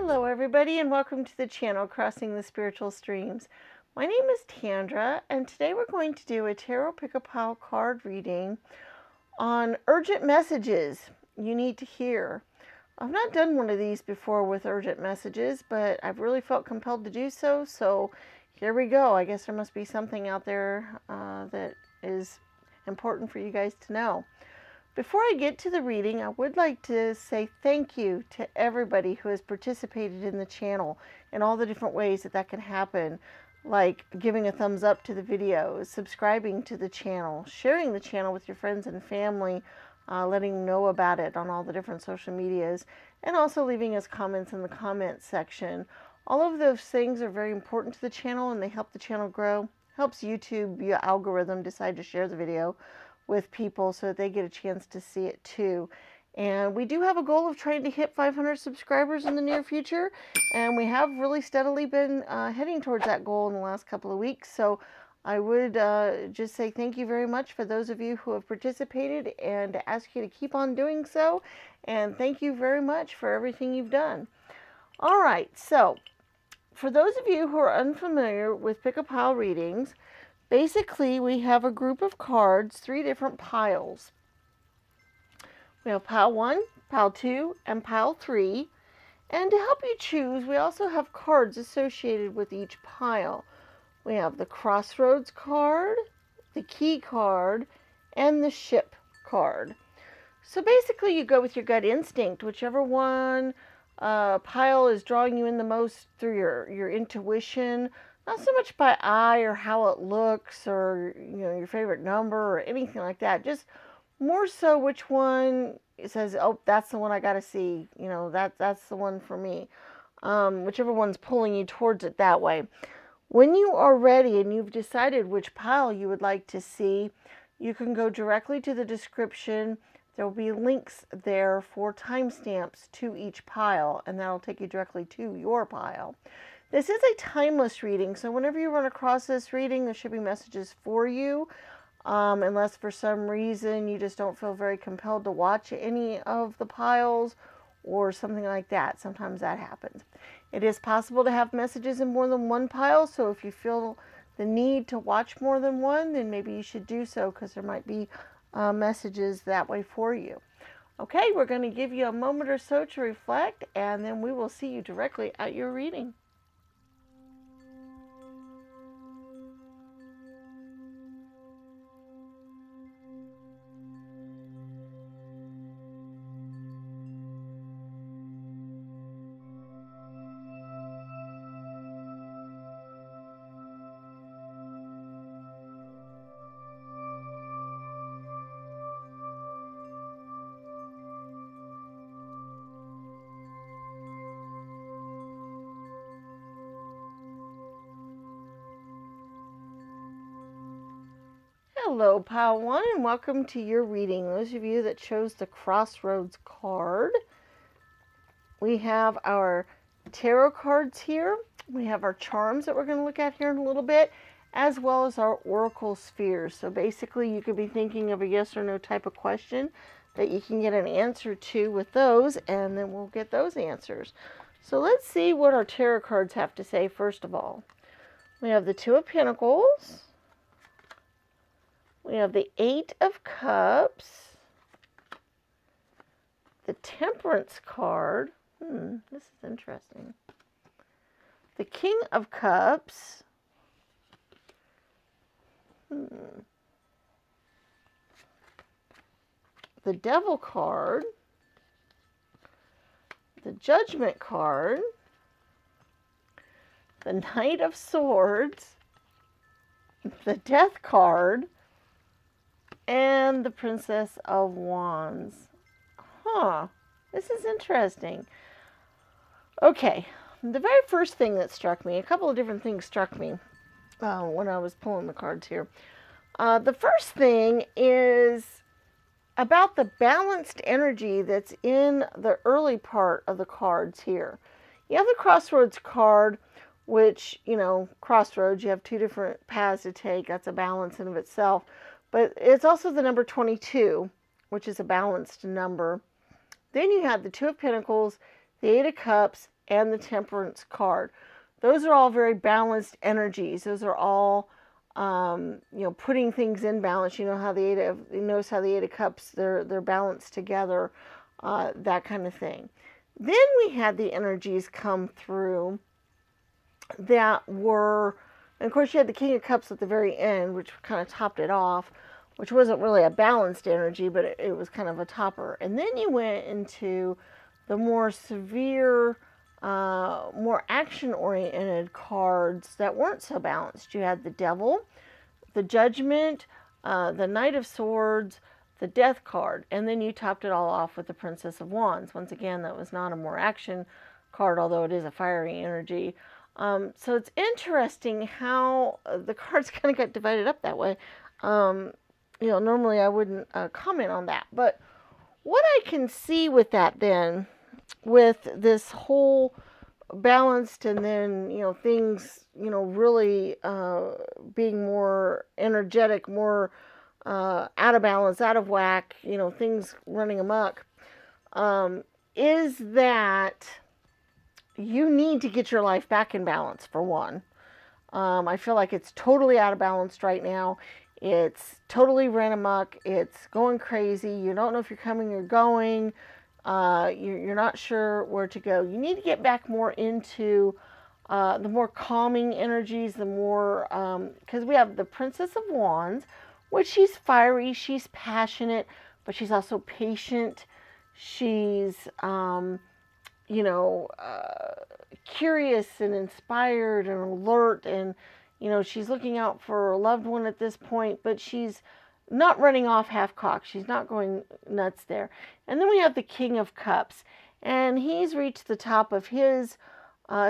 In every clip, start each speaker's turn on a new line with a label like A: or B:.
A: Hello everybody and welcome to the channel Crossing the Spiritual Streams. My name is Tandra and today we're going to do a Tarot Pick-a-Pile card reading on urgent messages you need to hear. I've not done one of these before with urgent messages, but I've really felt compelled to do so, so here we go. I guess there must be something out there that is important for you guys to know. Before I get to the reading, I would like to say thank you to everybody who has participated in the channel in all the different ways that can happen, like giving a thumbs up to the videos, subscribing to the channel, sharing the channel with your friends and family, letting them know about it on all the different social medias, and also leaving us comments in the comments section. All of those things are very important to the channel and they help the channel grow. Helps YouTube, via algorithm, decide to share the video with people so that they get a chance to see it too. And we do have a goal of trying to hit 500 subscribers in the near future, and we have really steadily been heading towards that goal in the last couple of weeks. So I would just say thank you very much for those of you who have participated and ask you to keep on doing so, and thank you very much for everything you've done. All right, so for those of you who are unfamiliar with pick-a-pile readings, basically, we have a group of cards, 3 different piles. We have pile 1, pile 2, and pile 3. And to help you choose, we also have cards associated with each pile. We have the Crossroads card, the Key card, and the Ship card. So basically, you go with your gut instinct, whichever one pile is drawing you in the most through your intuition. Not so much by eye or how it looks or, you know, your favorite number or anything like that. Just more so which one says, oh, that's the one I got to see. You know, that's the one for me. Whichever one's pulling you towards it that way. When you are ready and you've decided which pile you would like to see, you can go directly to the description. There will be links there for timestamps to each pile, and that'll take you directly to your pile. This is a timeless reading, so whenever you run across this reading, there should be messages for you, unless for some reason you just don't feel very compelled to watch any of the piles or something like that. Sometimes that happens. It is possible to have messages in more than one pile, so if you feel the need to watch more than one, then maybe you should do so because there might be messages that way for you. Okay, we're going to give you a moment or so to reflect, and then we will see you directly at your reading. Hello, Pile 1, and welcome to your reading. Those of you that chose the Crossroads card, we have our tarot cards here. We have our charms that we're going to look at here in a little bit, as well as our oracle spheres. So basically, you could be thinking of a yes or no type of question that you can get an answer to with those, and then we'll get those answers. So let's see what our tarot cards have to say first of all. We have the Two of Pentacles. We have the 8 of Cups, the Temperance card. This is interesting. The King of Cups. The Devil card. The Judgment card. The Knight of Swords. The Death card. And the Princess of Wands. This is interesting. Okay, the very first thing that struck me, a couple of different things struck me when I was pulling the cards here. The first thing is about the balanced energy that's in the early part of the cards here. You have the Crossroads card, which, you know, crossroads, you have 2 different paths to take. That's a balance in of itself. But it's also the number 22, which is a balanced number. Then you have the Two of Pentacles, the 8 of Cups, and the Temperance card. Those are all very balanced energies. Those are all, putting things in balance. You know how notice how the Eight of Cups, they're balanced together, that kind of thing. Then we had the energies come through that were, and of course you had the King of Cups at the very end, which kind of topped it off, which wasn't really a balanced energy, but it was kind of a topper. And then you went into the more severe, more action-oriented cards that weren't so balanced. You had the Devil, the Judgment, the Knight of Swords, the Death card, and then you topped it all off with the Princess of Wands. Once again, that was not a more action card, although it is a fiery energy. So it's interesting how the cards kind of got divided up that way. Normally I wouldn't comment on that, but what I can see with that then, with this whole balanced and then, things, really being more energetic, more out of balance, out of whack, things running amok, is that you need to get your life back in balance, for one. I feel like it's totally out of balance right now. It's totally ran amok. It's going crazy. You don't know if you're coming or going. You're not sure where to go. You need to get back more into the more calming energies, the more, because we have the Princess of Wands, which she's fiery, she's passionate, but she's also patient. She's, curious and inspired and alert, and, she's looking out for a loved one at this point, but she's not running off half-cocked. She's not going nuts there. And then we have the King of Cups, and he's reached the top of his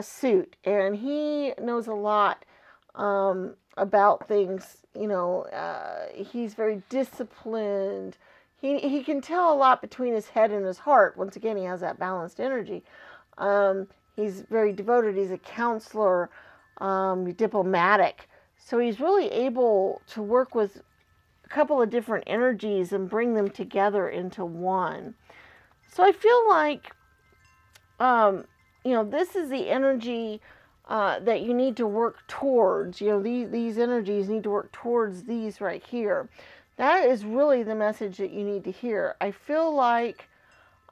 A: suit, and he knows a lot about things. He's very disciplined. He can tell a lot between his head and his heart. Once again, he has that balanced energy. He's very devoted. He's a counselor, diplomatic. So he's really able to work with a couple of different energies and bring them together into one. So I feel like, this is the energy that you need to work towards. These energies need to work towards these right here. That is really the message that you need to hear. I feel like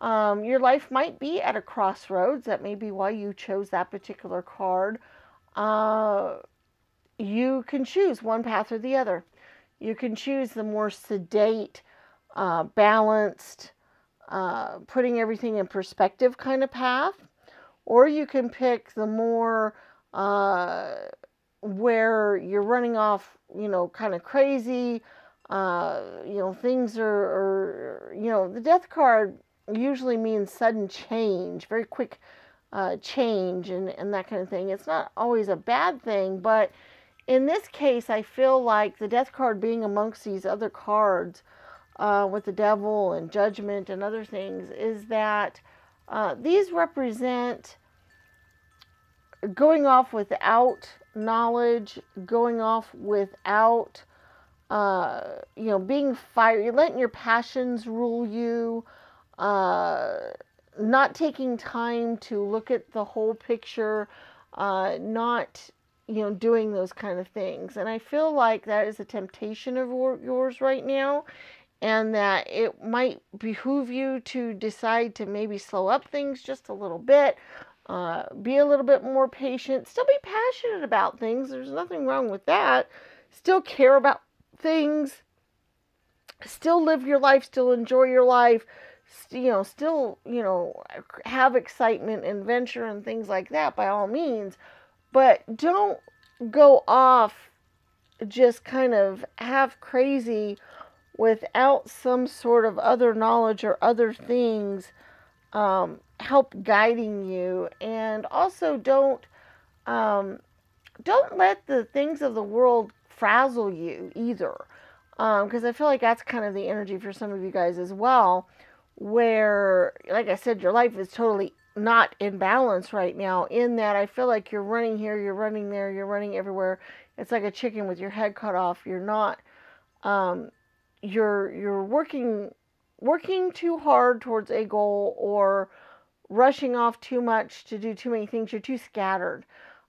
A: your life might be at a crossroads. That may be why you chose that particular card. You can choose one path or the other. You can choose the more sedate, balanced, putting everything in perspective kind of path. Or you can pick the more where you're running off, kind of crazy. Things are, the Death card usually means sudden change, very quick change and that kind of thing. It's not always a bad thing, but in this case, I feel like the Death card being amongst these other cards with the Devil and Judgment and other things is that these represent going off without knowledge, going off without, being fiery, letting your passions rule you, not taking time to look at the whole picture, not, doing those kind of things. And I feel like that is a temptation of yours right now, and that it might behoove you to decide to maybe slow up things just a little bit, be a little bit more patient, still be passionate about things. There's nothing wrong with that. Still care about things, still live your life, still enjoy your life, still, have excitement and adventure and things like that by all means, but don't go off just kind of half crazy without some sort of other knowledge or other things help guiding you. And also don't let the things of the world frazzle you either, because I feel like that's kind of the energy for some of you guys as well, where, like I said, your life is totally not in balance right now, in that I feel like you're running here, you're running there, you're running everywhere. It's like a chicken with your head cut off. You're not, you're working too hard towards a goal, or rushing off too much to do too many things. You're too scattered.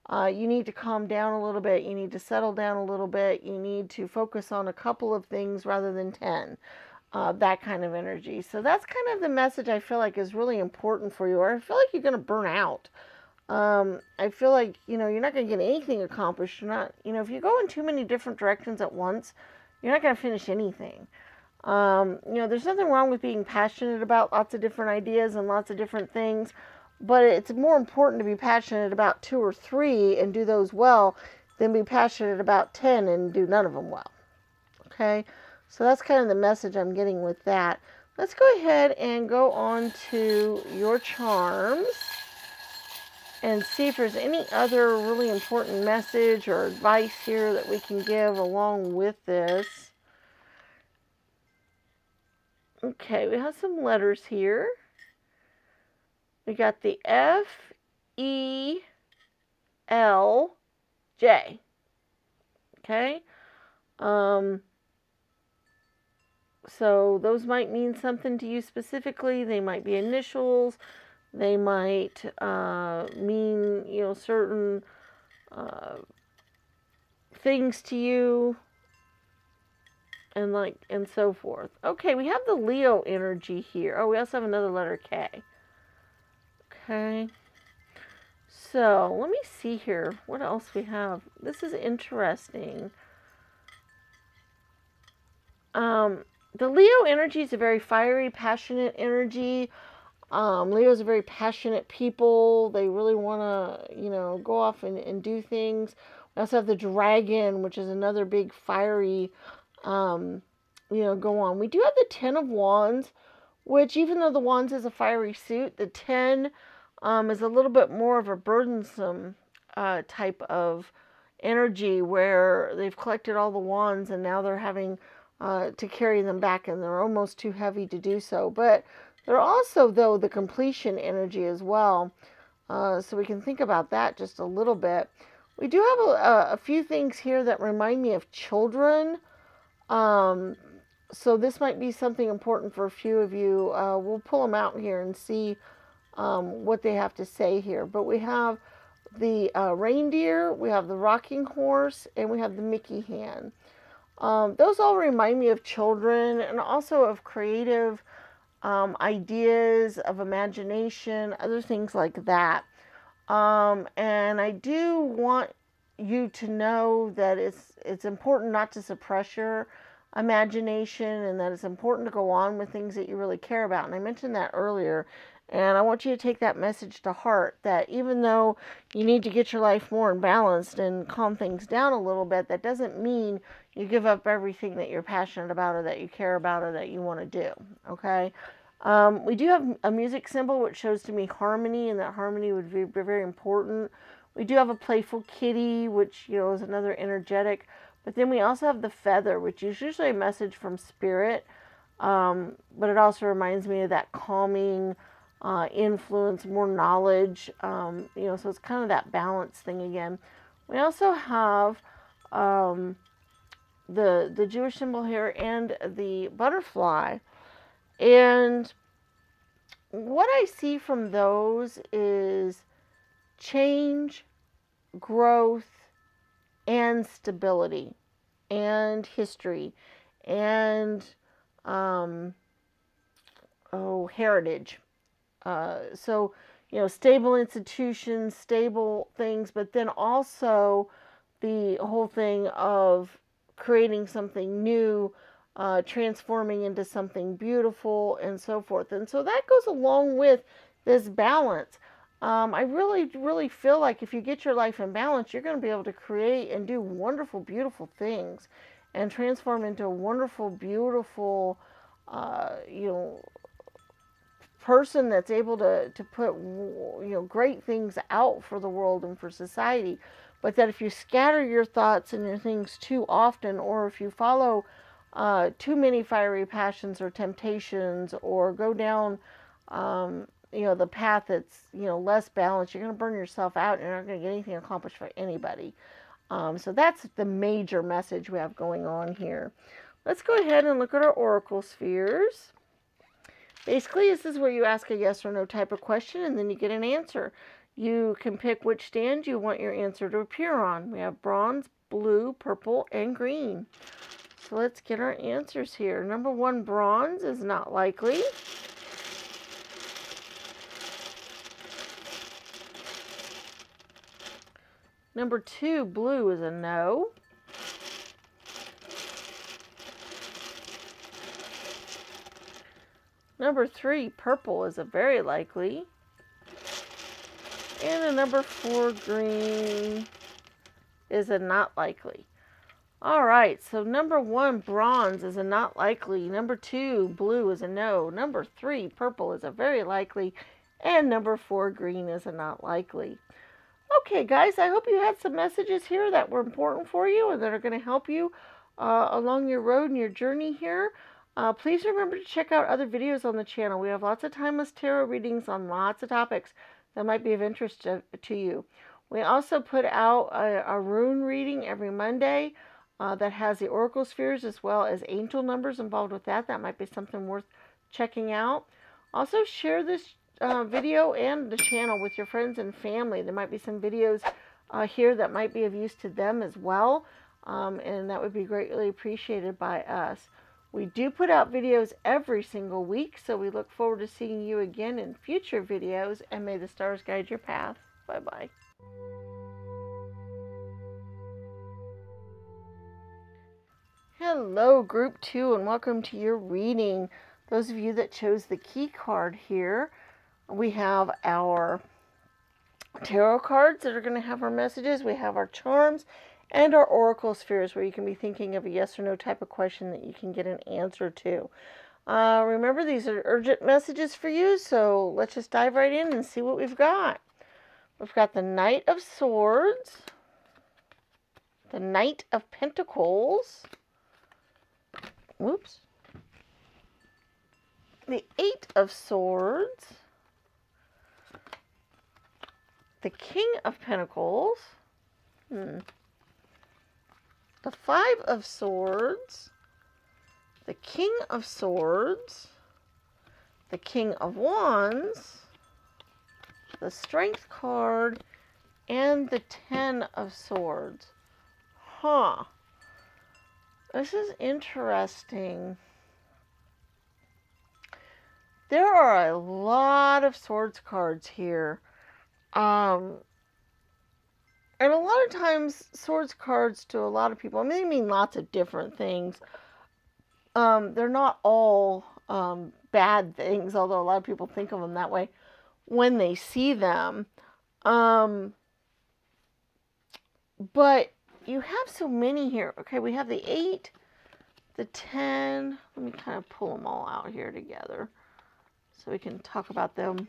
A: You need to calm down a little bit. You need to settle down a little bit. You need to focus on a couple of things rather than 10. That kind of energy. So that's kind of the message I feel like is really important for you. Or I feel like you're going to burn out. I feel like, you're not going to get anything accomplished. You're not, if you go in too many different directions at once, you're not going to finish anything. There's nothing wrong with being passionate about lots of different ideas and lots of different things, but it's more important to be passionate about 2 or 3 and do those well than be passionate about 10 and do none of them well. Okay, so that's kind of the message I'm getting with that. Let's go ahead and go on to your charms and see if there's any other really important message or advice here that we can give along with this. Okay, we have some letters here. We got the F, E, L, J. Okay. So those might mean something to you specifically. They might be initials. They might mean, certain things to you. And so forth. Okay, we have the Leo energy here. Oh, we also have another letter K. Okay. So, let me see here. What else we have? This is interesting. The Leo energy is a very fiery, passionate energy. Leo's a very passionate people. They really want to, go off and do things. We also have the dragon, which is another big fiery go on. We do have the 10 of Wands, which even though the Wands is a fiery suit, the 10 is a little bit more of a burdensome type of energy where they've collected all the wands and now they're having to carry them back and they're almost too heavy to do so. But they're also, though, the completion energy as well. So we can think about that just a little bit. We do have a few things here that remind me of children. So this might be something important for a few of you. We'll pull them out here and see what they have to say here. But we have the reindeer, we have the rocking horse, and we have the Mickey hand. Those all remind me of children and also of creative ideas, of imagination, other things like that. And I do want you to know that it's important not to suppress your imagination and that it's important to go on with things that you really care about. And I mentioned that earlier. And I want you to take that message to heart, that even though you need to get your life more balanced and calm things down a little bit, that doesn't mean you give up everything that you're passionate about or that you care about or that you want to do. Okay? We do have a music symbol which shows to me harmony, and that harmony would be very important. We do have a playful kitty, which, is another energetic. But then we also have the feather, which is usually a message from spirit. But it also reminds me of that calming influence, more knowledge. So it's kind of that balance thing again. We also have the Jewish symbol here and the butterfly. And what I see from those is change, growth, and stability, and history, and heritage. So, stable institutions, stable things, but then also the whole thing of creating something new, transforming into something beautiful, and so forth. And so that goes along with this balance. I really, really feel like if you get your life in balance, you're going to be able to create and do wonderful, beautiful things and transform into a wonderful, beautiful, person that's able to put, great things out for the world and for society. But that if you scatter your thoughts and your things too often, or if you follow too many fiery passions or temptations, or go down, the path that's, less balanced, you're going to burn yourself out and you're not going to get anything accomplished for anybody. So that's the major message we have going on here. Let's go ahead and look at our oracle spheres. Basically, this is where you ask a yes or no type of question, and then you get an answer. You can pick which stand you want your answer to appear on. We have bronze, blue, purple, and green. So let's get our answers here. Number 1, bronze is not likely. Number 2, blue is a no. Number 3, purple is a very likely. And a number 4, green is a not likely. All right, so number 1, bronze is a not likely. Number 2, blue is a no. Number 3, purple is a very likely. And number 4, green is a not likely. Okay, guys, I hope you had some messages here that were important for you and that are going to help you along your road and your journey here. Please remember to check out other videos on the channel. We have lots of timeless tarot readings on lots of topics that might be of interest to you. We also put out a rune reading every Monday that has the oracle spheres as well as angel numbers involved with that. That might be something worth checking out. Also, share this video and the channel with your friends and family. There might be some videos here that might be of use to them as well, and that would be greatly appreciated by us. We do put out videos every single week, so we look forward to seeing you again in future videos, and may the stars guide your path. Bye-bye. Hello, Group 2, and welcome to your reading. Those of you that chose the key card here, we have our tarot cards that are going to have our messages. We have our charms and our oracle spheres where you can be thinking of a yes or no type of question that you can get an answer to. Remember, these are urgent messages for you, so let's just dive right in and see what we've got. We've got the Knight of Swords, the Knight of Pentacles, whoops, the 8 of Swords, the King of Pentacles, the 5 of Swords, the King of Swords, the King of Wands, the Strength card, and the 10 of Swords. This is interesting. There are a lot of Swords cards here. And a lot of times, Swords cards to a lot of people, I mean, they mean lots of different things. They're not all bad things, although a lot of people think of them that way when they see them. But you have so many here. Okay, we have the 8, the 10. Let me kind of pull them all out here together so we can talk about them.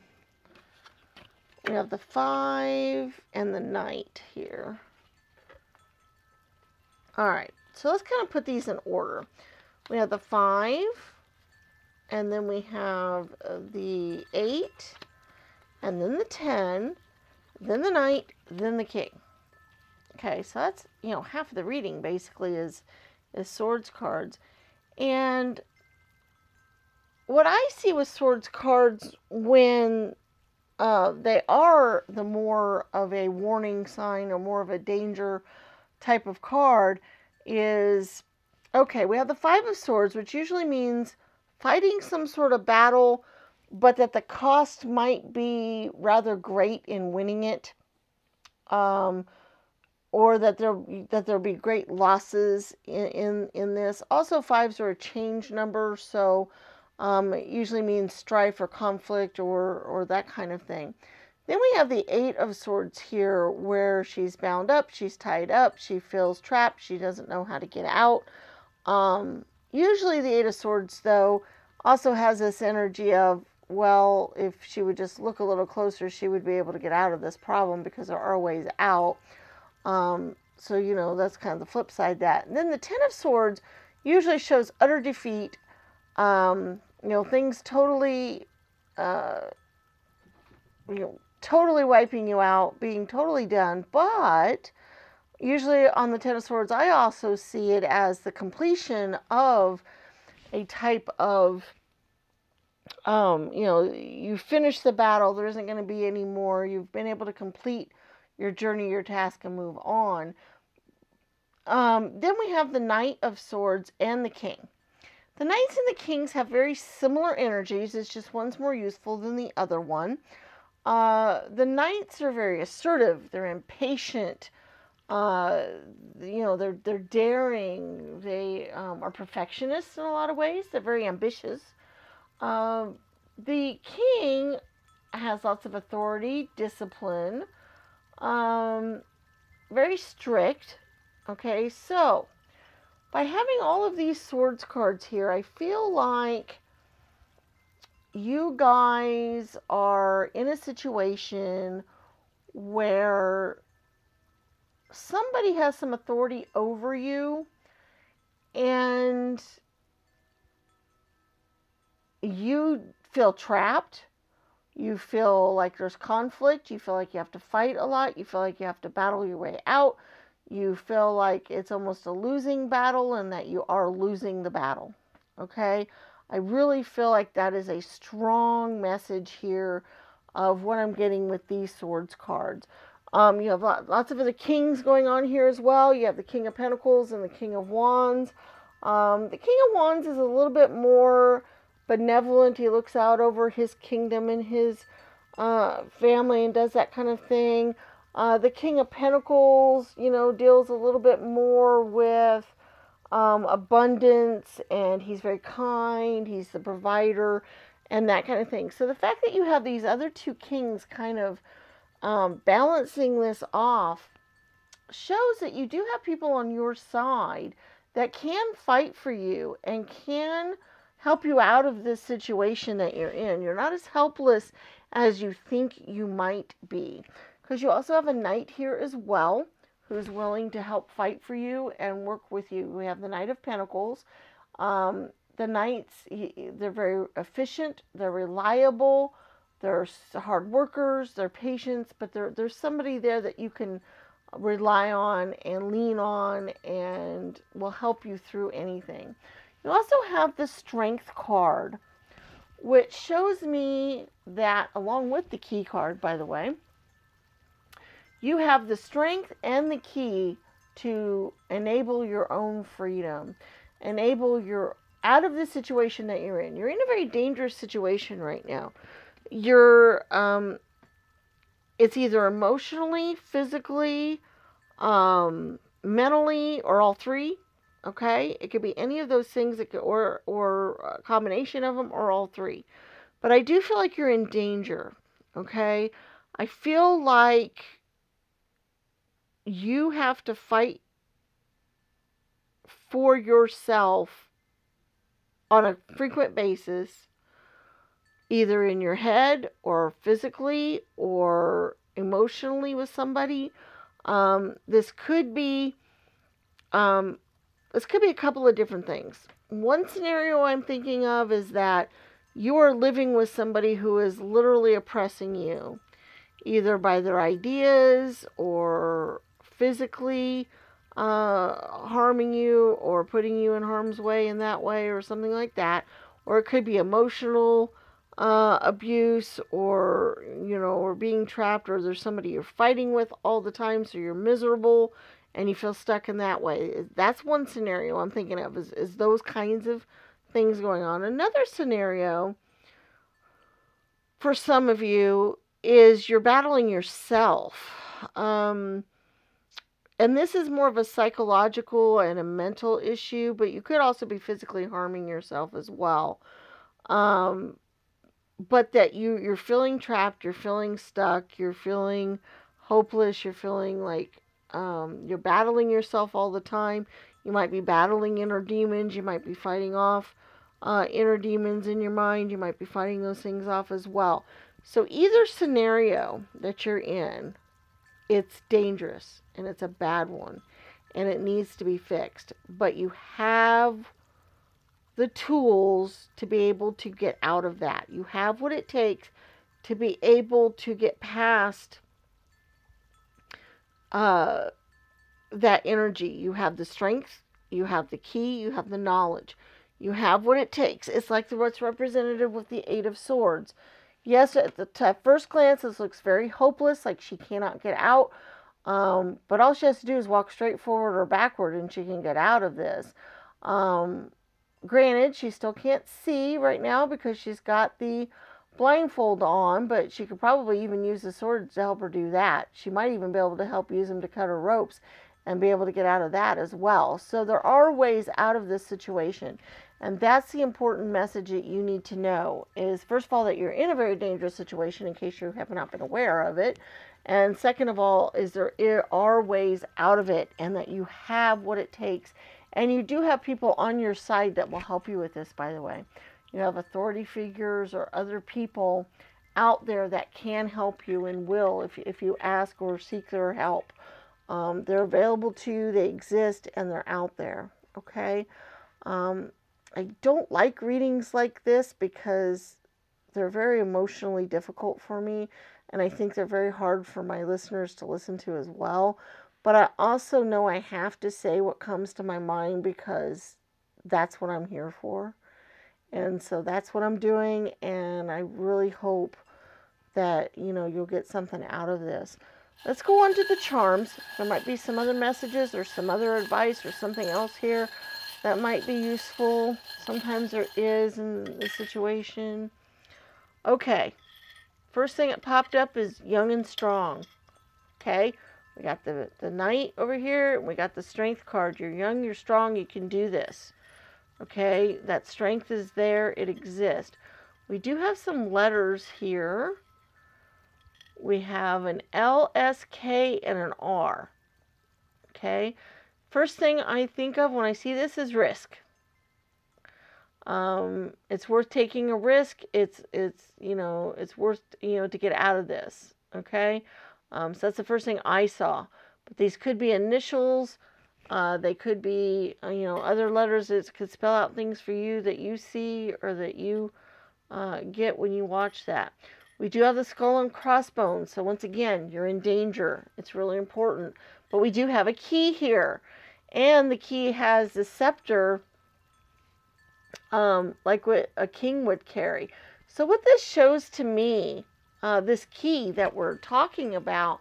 A: We have the 5 and the Knight here. All right, so let's kind of put these in order. We have the 5, and then we have the 8, and then the 10, then the Knight, then the King. Okay, so that's, you know, half of the reading basically is Swords cards. And what I see with Swords cards when they are the more of a warning sign or more of a danger type of card is, okay, we have the 5 of Swords, which usually means fighting some sort of battle, but that the cost might be rather great in winning it, or that there'll be great losses in this. Also, 5s are a change number, so it usually means strife or conflict or that kind of thing. Then we have the 8 of Swords here, where she's bound up, she's tied up, she feels trapped, she doesn't know how to get out. Usually the 8 of Swords, though, also has this energy of, well, if she would just look a little closer, she would be able to get out of this problem because there are ways out. So, you know, that's kind of the flip side of that. And then the 10 of Swords usually shows utter defeat, you know, things totally, totally wiping you out, being totally done. But usually on the 10 of Swords, I also see it as the completion of a type of you finish the battle. There isn't going to be any more. You've been able to complete your journey, your task, and move on. Then we have the Knight of Swords and the King. The Knights and the Kings have very similar energies. It's just one's more useful than the other one. The Knights are very assertive. They're impatient. They're daring. They are perfectionists in a lot of ways. They're very ambitious. The King has lots of authority, discipline, very strict. Okay, so by having all of these swords cards here, I feel like you guys are in a situation where somebody has some authority over you, and you feel trapped. You feel like there's conflict. You feel like you have to fight a lot. You feel like you have to battle your way out. You feel like it's almost a losing battle and that you are losing the battle. Okay? I really feel like that is a strong message here of what I'm getting with these swords cards. You have lots of other kings going on here as well. You have the King of Pentacles and the King of Wands. The King of Wands is a little bit more benevolent. He looks out over his kingdom and his family and does that kind of thing. The King of Pentacles, deals a little bit more with abundance, and he's very kind. He's the provider and that kind of thing. So the fact that you have these other two kings kind of balancing this off shows that you do have people on your side that can fight for you and can help you out of this situation that you're in. You're not as helpless as you think you might be. Because you also have a knight here as well, who's willing to help fight for you and work with you. We have the Knight of Pentacles. The knights, they're very efficient, they're reliable, they're hard workers, they're patient, but there's somebody there that you can rely on and lean on and will help you through anything. You also have the Strength card, which shows me that, along with the Key card, by the way, you have the strength and the key to enable your own freedom, enable your out of the situation that you're in. You're in a very dangerous situation right now. It's either emotionally, physically, mentally, or all three. Okay, it could be any of those things, or a combination of them, or all three. But I do feel like you're in danger. Okay, I feel like you have to fight for yourself on a frequent basis, either in your head or physically or emotionally with somebody. This could be a couple of different things. One scenario I'm thinking of is that you are living with somebody who is literally oppressing you, either by their ideas or physically harming you or putting you in harm's way in that way or something like that. Or it could be emotional abuse, or or being trapped, or there's somebody you're fighting with all the time, so you're miserable and you feel stuck in that way. That's one scenario I'm thinking of, is those kinds of things going on. Another scenario for some of you is you're battling yourself. And this is more of a psychological and a mental issue, but you could also be physically harming yourself as well. But that you're feeling trapped, you're feeling stuck, you're feeling hopeless, you're feeling like you're battling yourself all the time. You might be battling inner demons, you might be fighting off inner demons in your mind, you might be fighting those things off as well. So either scenario that you're in, it's dangerous and it's a bad one and it needs to be fixed. But you have the tools to be able to get out of that. You have what it takes to be able to get past that energy. You have the strength, you have the key, you have the knowledge. You have what it takes. It's like what's represented with the Eight of Swords. Yes, at first glance, this looks very hopeless, like she cannot get out. But all she has to do is walk straight forward or backward and she can get out of this. Granted, she still can't see right now because she's got the blindfold on, but she could probably even use the swords to help her do that. She might even be able to help use them to cut her ropes and be able to get out of that as well. So there are ways out of this situation. And that's the important message that you need to know is, first of all, that you're in a very dangerous situation in case you have not been aware of it. And second of all, is there are ways out of it and that you have what it takes. And you do have people on your side that will help you with this, by the way. You have authority figures or other people out there that can help you and will if you ask or seek their help. They're available to you, they exist, and they're out there, okay? I don't like readings like this because they're very emotionally difficult for me, and I think they're very hard for my listeners to listen to as well. But I also know I have to say what comes to my mind because that's what I'm here for. And so that's what I'm doing, and I really hope that, you'll get something out of this. Let's go on to the charms. There might be some other messages or some other advice or something else here that might be useful. Sometimes there is in the situation. Okay. First thing that popped up is young and strong. Okay. We got the knight over here, and we got the strength card. You're young, you're strong, you can do this. Okay. That strength is there. It exists. We do have some letters here. We have an L, S, K, and an R. Okay. First thing I think of when I see this is risk. It's worth taking a risk. It's worth, to get out of this. Okay. So that's the first thing I saw. But these could be initials. They could be, other letters that could spell out things for you that you see or that you get when you watch that. We do have the skull and crossbones. So once again, you're in danger. It's really important. But we do have a key here. And the key has the scepter, like what a king would carry. So what this shows to me, this key that we're talking about,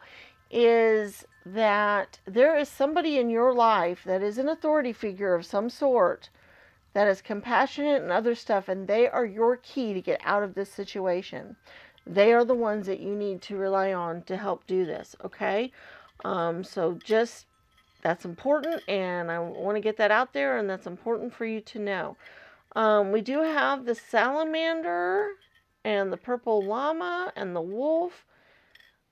A: is that there is somebody in your life that is an authority figure of some sort that is compassionate and other stuff, and they are your key to get out of this situation. They are the ones that you need to rely on to help do this, okay? So just, that's important, and I want to get that out there, and that's important for you to know. We do have the salamander and the purple llama and the wolf.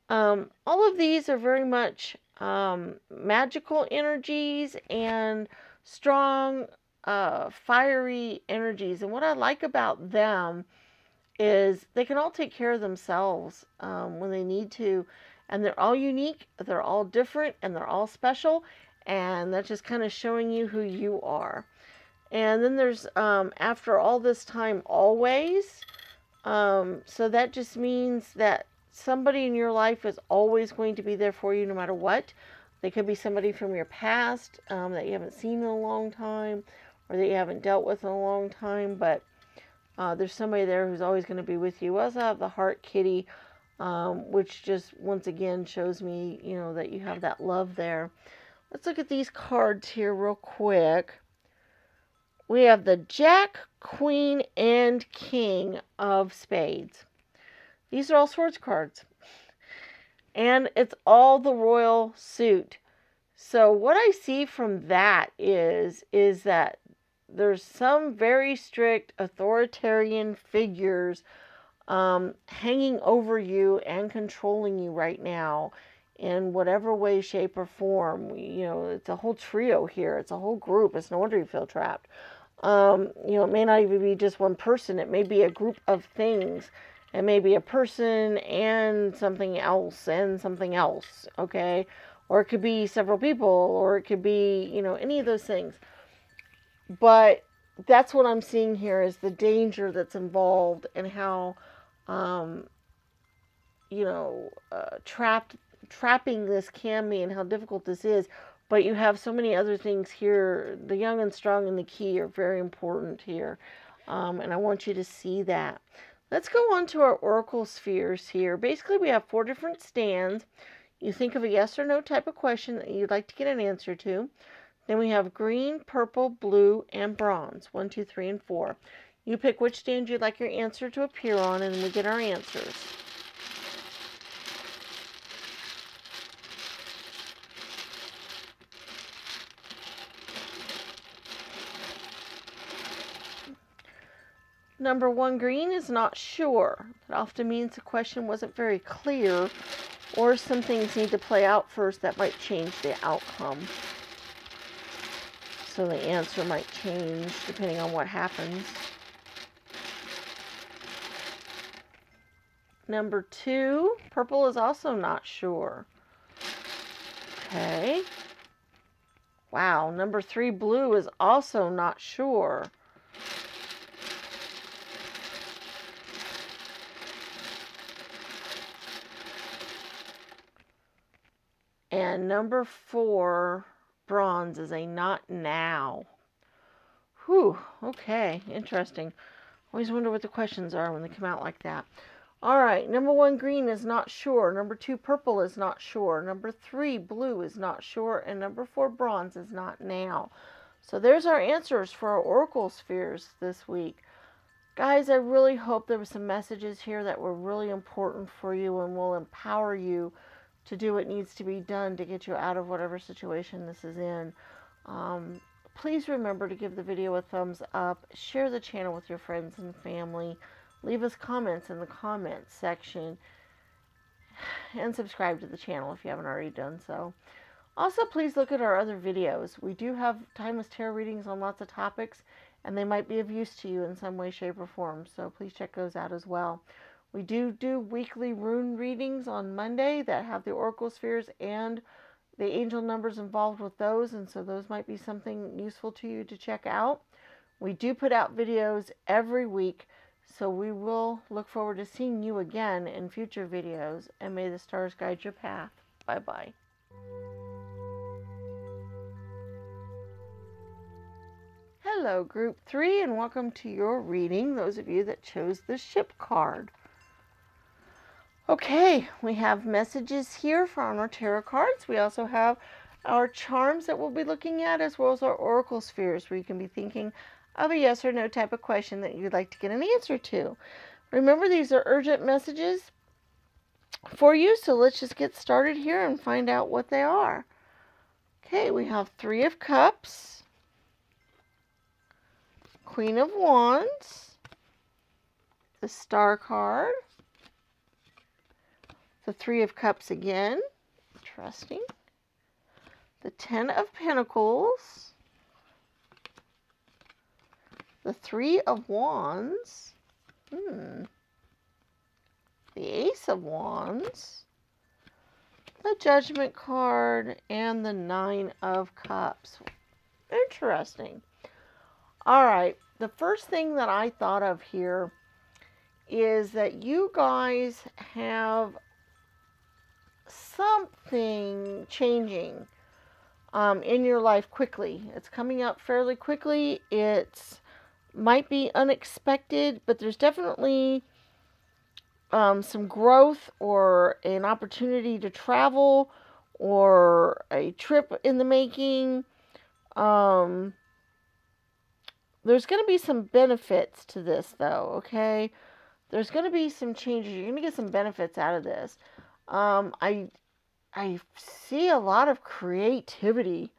A: All of these are very much magical energies and strong, fiery energies. And what I like about them is they can all take care of themselves when they need to. And they're all unique, they're all different, and they're all special. And that's just kind of showing you who you are. And then there's, after all this time, always. So that just means that somebody in your life is always going to be there for you no matter what. They could be somebody from your past that you haven't seen in a long time or that you haven't dealt with in a long time. But there's somebody there who's always going to be with you. We also have the heart kitty, which just once again shows me, that you have that love there. Let's look at these cards here real quick. We have the Jack, Queen, and King of Spades. These are all swords cards. And it's all the royal suit. So what I see from that is that there's some very strict authoritarian figures hanging over you and controlling you right now in whatever way, shape, or form. It's a whole trio here. It's a whole group. It's no wonder you feel trapped. It may not even be just one person. It may be a group of things. It may be a person and something else, okay? Or it could be several people, or it could be, any of those things. But that's what I'm seeing here is the danger that's involved and how, trapping this can be and how difficult this is But you have so many other things here. The young and strong and the key are very important here. And I want you to see that. Let's go on to our oracle spheres here. Basically, we have 4 different stands. You think of a yes or no type of question that you'd like to get an answer to. Then we have green, purple, blue, and bronze. 1, 2, 3, and 4. You pick which stand you'd like your answer to appear on, and we get our answers. Number 1, green is not sure. That often means the question wasn't very clear, or some things need to play out first that might change the outcome. So the answer might change depending on what happens. Number 2, purple is also not sure. Okay. Wow, number 3, blue is also not sure. And number 4, bronze, is a not now. Whew, okay, interesting. Always wonder what the questions are when they come out like that. All right, number 1, green is not sure. Number 2, purple is not sure. Number 3, blue is not sure. And number 4, bronze is not now. So there's our answers for our oracle spheres this week. Guys, I really hope there were some messages here that were really important for you and will empower you to do what needs to be done to get you out of whatever situation this is in. Please remember to give the video a thumbs up, share the channel with your friends and family, leave us comments in the comments section, and subscribe to the channel if you haven't already done so. Also, please look at our other videos. We do have timeless tarot readings on lots of topics, and they might be of use to you in some way, shape, or form, so please check those out as well. We do weekly rune readings on Monday that have the oracle spheres and the angel numbers involved with those, and so those might be something useful to you to check out. We do put out videos every week, so we will look forward to seeing you again in future videos, and may the stars guide your path. Bye-bye. Hello, Group 3, and welcome to your reading, those of you that chose the ship card. Okay, we have messages here from our tarot cards. We also have our charms that we'll be looking at, as well as our oracle spheres, where you can be thinking of a yes or no type of question that you'd like to get an answer to. Remember, these are urgent messages for you, so let's just get started here and find out what they are. Okay, we have 3 of Cups, Queen of Wands, the Star card, the 3 of Cups again, interesting, the 10 of Pentacles, the 3 of Wands, the Ace of Wands, the Judgment card, and the 9 of Cups. Interesting. All right, the first thing that I thought of here is that you guys have something changing in your life quickly. It's coming up fairly quickly. It might be unexpected, but there's definitely some growth or an opportunity to travel or a trip in the making. There's going to be some benefits to this, though, okay? There's going to be some changes. You're going to get some benefits out of this. I see a lot of creativity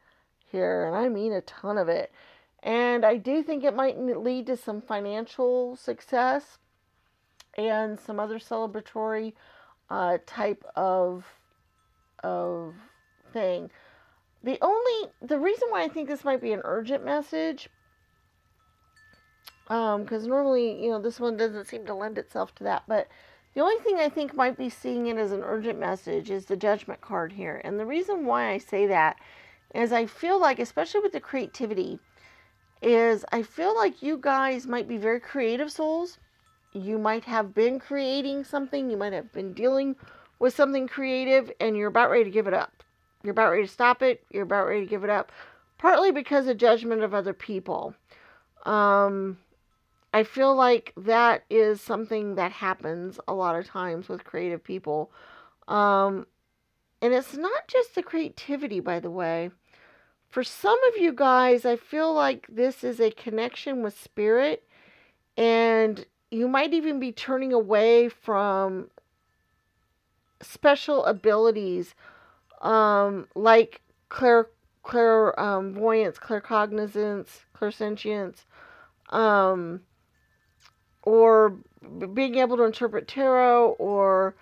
A: here, and I mean a ton of it. And I do think it might lead to some financial success and some other celebratory type of thing. The reason why I think this might be an urgent message, because normally, you know, this one doesn't seem to lend itself to that, but the only thing I think might be seeing it as an urgent message is the Judgment card here. And the reason why I say that is I feel like, especially with the creativity, is I feel like you guys might be very creative souls. You might have been creating something. You might have been dealing with something creative, and you're about ready to give it up. You're about ready to stop it. You're about ready to give it up. Partly because of judgment of other people. I feel like that is something that happens a lot of times with creative people. And it's not just the creativity, by the way. For some of you guys, I feel like this is a connection with spirit, and you might even be turning away from special abilities, like clairvoyance, claircognizance, clairsentience, or being able to interpret tarot, or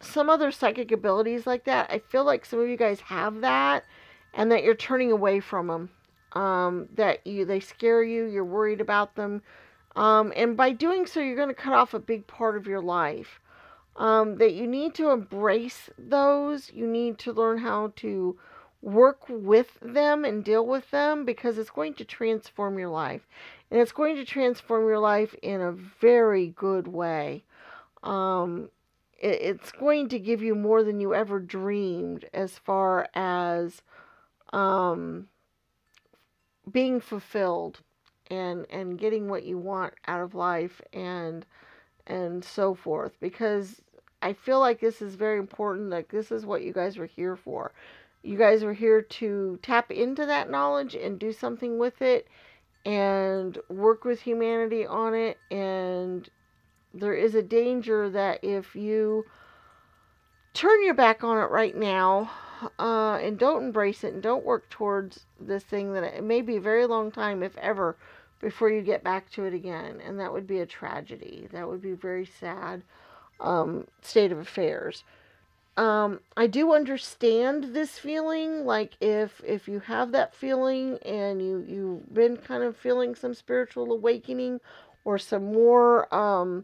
A: some other psychic abilities like that. I feel like some of you guys have that, and that you're turning away from them. They scare you. You're worried about them, and by doing so, you're going to cut off a big part of your life. That you need to embrace those. You need to learn how to work with them and deal with them, because it's going to transform your life. And it's going to transform your life in a very good way. It's going to give you more than you ever dreamed as far as being fulfilled and getting what you want out of life and so forth. Because I feel like this is very important. Like, this is what you guys were here for. You guys were here to tap into that knowledge and do something with it and work with humanity on it. And there is a danger that if you turn your back on it right now, and don't embrace it and don't work towards this thing, that it may be a very long time, if ever, before you get back to it again. And that would be a tragedy. That would be a very sad state of affairs. I do understand this feeling. Like, if you have that feeling and you've been kind of feeling some spiritual awakening or some more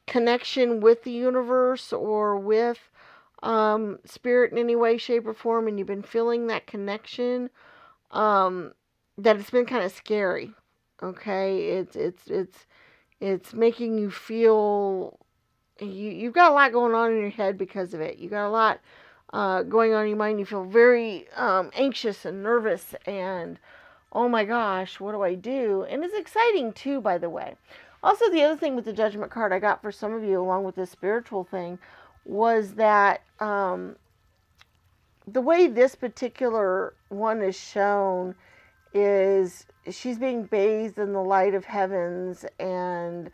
A: connection with the universe or with spirit in any way, shape, or form, and you've been feeling that connection, that it's been kind of scary. Okay, it's making you feel you've got a lot going on in your head because of it. You got a lot going on in your mind. You feel very anxious and nervous, and oh my gosh, what do I do? And it's exciting too, by the way. Also, the other thing with the Judgment card I got for some of you, along with this spiritual thing, was that the way this particular one is shown is she's being bathed in the light of heavens, and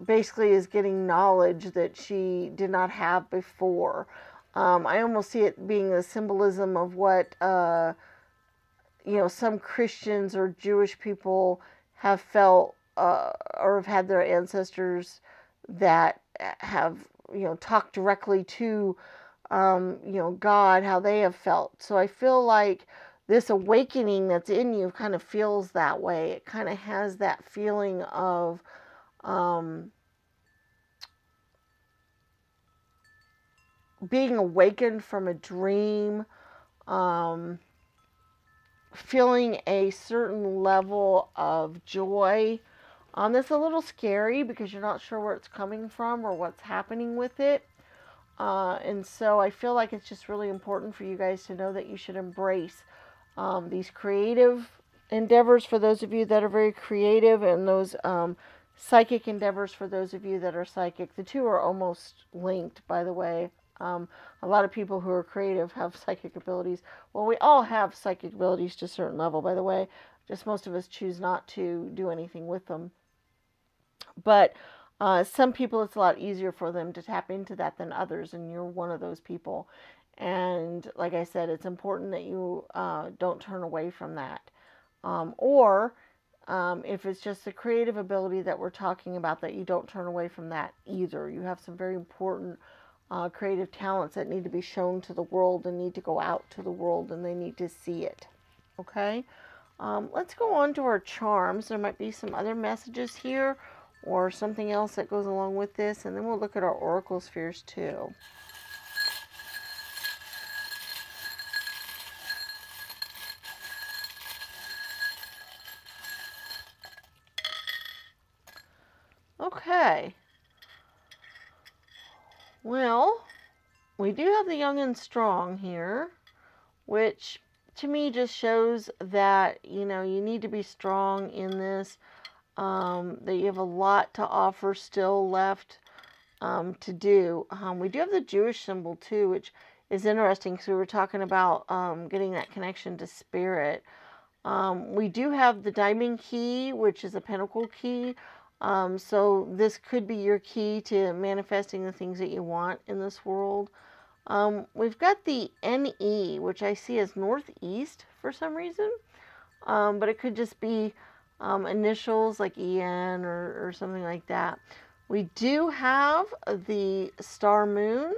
A: basically is getting knowledge that she did not have before. I almost see it being a symbolism of what some Christians or Jewish people have felt, or have had their ancestors that have talked directly to God, how they have felt. So I feel like this awakening that's in you kind of feels that way. It kind of has that feeling of being awakened from a dream, feeling a certain level of joy. That's a little scary because you're not sure where it's coming from or what's happening with it. And so I feel like it's just really important for you guys to know that you should embrace these creative endeavors for those of you that are very creative, and those psychic endeavors for those of you that are psychic. The two are almost linked, by the way. A lot of people who are creative have psychic abilities. Well, we all have psychic abilities to a certain level, by the way. Just most of us choose not to do anything with them. But some people, it's a lot easier for them to tap into that than others, and you're one of those people. And like I said, it's important that you don't turn away from that. If it's just the creative ability that we're talking about, that you don't turn away from that either. You have some very important creative talents that need to be shown to the world and need to go out to the world, and they need to see it. Okay? Let's go on to our charms. There might be some other messages here or something else that goes along with this, and then we'll look at our oracle spheres too. Okay. Well, we do have the young and strong here, which to me just shows that, you know, you need to be strong in this, that you have a lot to offer still left to do. We do have the Jewish symbol too, which is interesting because we were talking about getting that connection to spirit. We do have the diamond key, which is a pentacle key. So this could be your key to manifesting the things that you want in this world. We've got the NE, which I see as northeast for some reason. But it could just be initials like EN or something like that. We do have the star moon.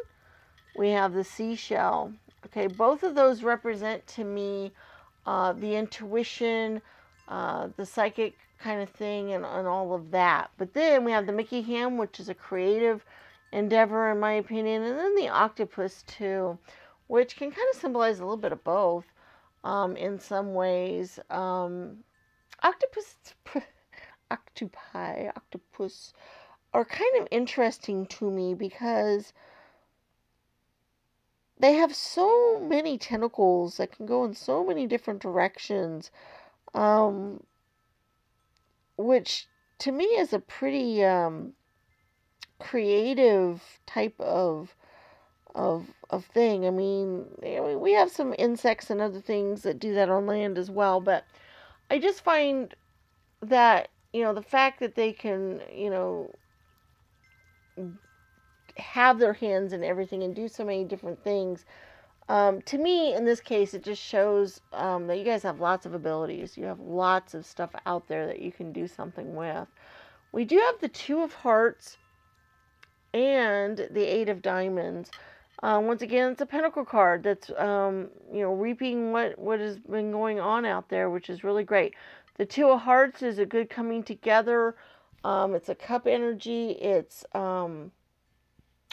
A: We have the seashell. Okay, both of those represent to me the intuition, the psychic kind of thing, and all of that. But then we have the Mickey ham, which is a creative endeavor in my opinion, and then the octopus too, which can kind of symbolize a little bit of both in some ways. Octopus are kind of interesting to me because they have so many tentacles that can go in so many different directions, which to me is a pretty creative type of thing. I mean, we have some insects and other things that do that on land as well, but I just find that, you know, the fact that they can, you know, have their hands in everything and do so many different things, to me, in this case, it just shows that you guys have lots of abilities. You have lots of stuff out there that you can do something with. We do have the Two of Hearts and the Eight of Diamonds. Once again, it's a pentacle card that's, you know, reaping what has been going on out there, which is really great. The Two of Hearts is a good coming together. It's a cup energy. It's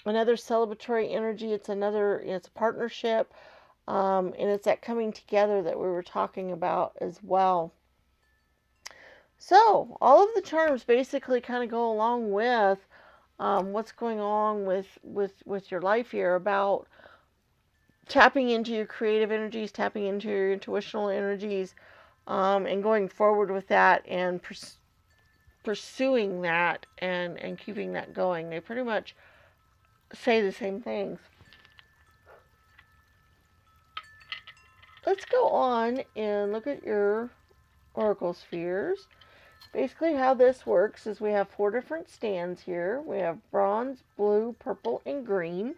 A: another celebratory energy. It's another, it's a partnership. And it's that coming together that we were talking about as well. So, all of the charms basically kind of go along with what's going on with your life here, about tapping into your creative energies, tapping into your intuitional energies, and going forward with that and pursuing that and keeping that going. They pretty much say the same things. Let's go on and look at your oracle spheres. Basically how this works is we have 4 different stands here. We have bronze, blue, purple, and green.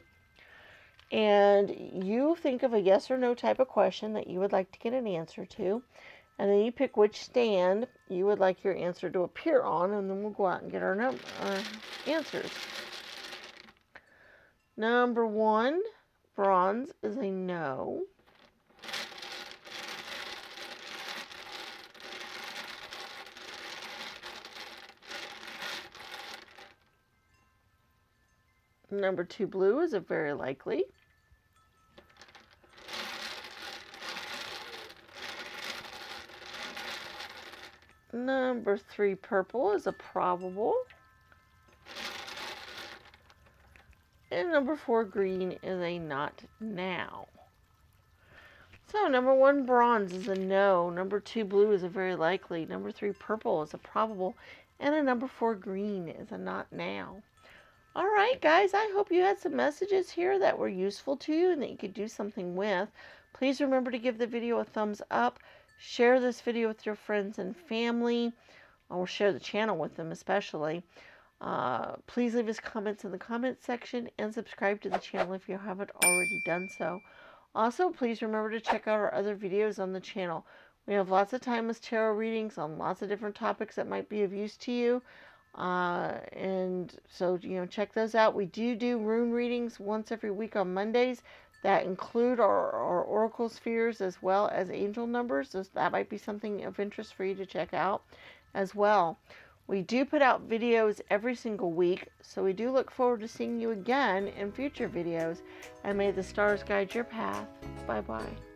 A: And you think of a yes or no type of question that you would like to get an answer to. And then you pick which stand you would like your answer to appear on, and then we'll go out and get our answers. Number 1, bronze, is a no. Number 2, blue, is a very likely. Number 3, purple, is a probable. And number 4, green, is a not now. So number 1, bronze, is a no. Number 2, blue, is a very likely. Number 3, purple, is a probable. And a number 4, green, is a not now. All right, guys, I hope you had some messages here that were useful to you and that you could do something with. Please remember to give the video a thumbs up. Share this video with your friends and family, or share the channel with them especially. Please leave us comments in the comment section and subscribe to the channel if you haven't already done so. Also, please remember to check out our other videos on the channel. We have lots of timeless tarot readings on lots of different topics that might be of use to you. And so, you know, check those out. We do rune readings once every week on Mondays that include our oracle spheres as well as angel numbers. So that might be something of interest for you to check out as well. We do put out videos every single week, so we do look forward to seeing you again in future videos. And may the stars guide your path. Bye-bye.